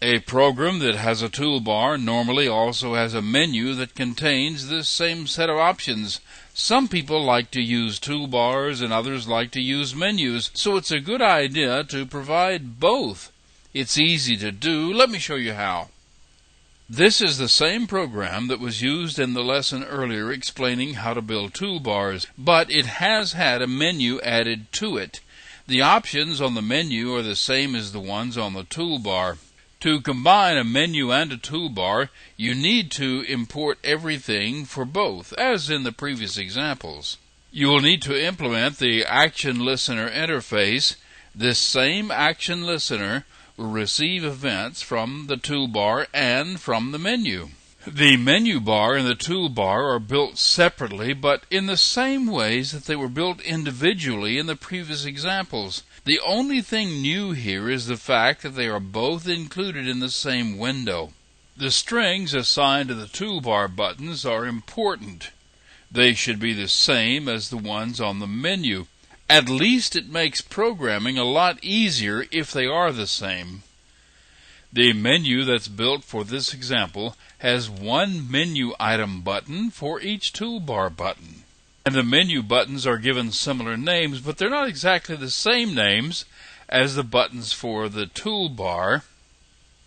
A program that has a toolbar normally also has a menu that contains this same set of options. Some people like to use toolbars and others like to use menus, so it's a good idea to provide both. It's easy to do. Let me show you how. This is the same program that was used in the lesson earlier explaining how to build toolbars, but it has had a menu added to it. The options on the menu are the same as the ones on the toolbar. To combine a menu and a toolbar, you need to import everything for both, as in the previous examples. You will need to implement the Action Listener interface. This same Action Listener will receive events from the toolbar and from the menu. The menu bar and the toolbar are built separately, but in the same ways that they were built individually in the previous examples. The only thing new here is the fact that they are both included in the same window. The strings assigned to the toolbar buttons are important. They should be the same as the ones on the menu. At least it makes programming a lot easier if they are the same. The menu that's built for this example has one menu item button for each toolbar button. And the menu buttons are given similar names, but they're not exactly the same names as the buttons for the toolbar.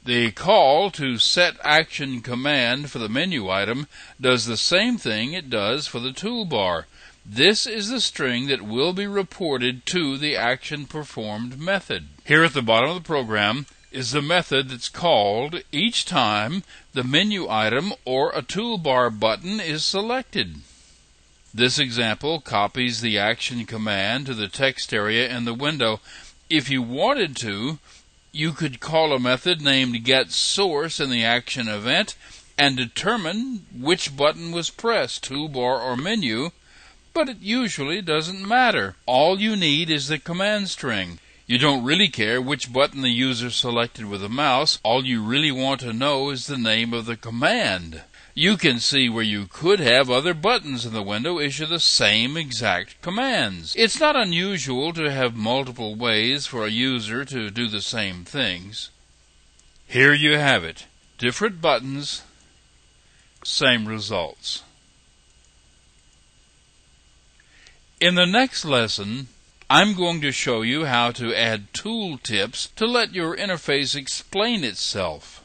The call to set action command for the menu item does the same thing it does for the toolbar. This is the string that will be reported to the action performed method. Here at the bottom of the program is the method that's called each time the menu item or a toolbar button is selected. This example copies the action command to the text area in the window. If you wanted to, you could call a method named getSource in the action event and determine which button was pressed, toolbar or menu, but it usually doesn't matter. All you need is the command string. You don't really care which button the user selected with the mouse. All you really want to know is the name of the command. You can see where you could have other buttons in the window issue the same exact commands. It's not unusual to have multiple ways for a user to do the same things. Here you have it. Different buttons, same results. In the next lesson, I'm going to show you how to add tooltips to let your interface explain itself.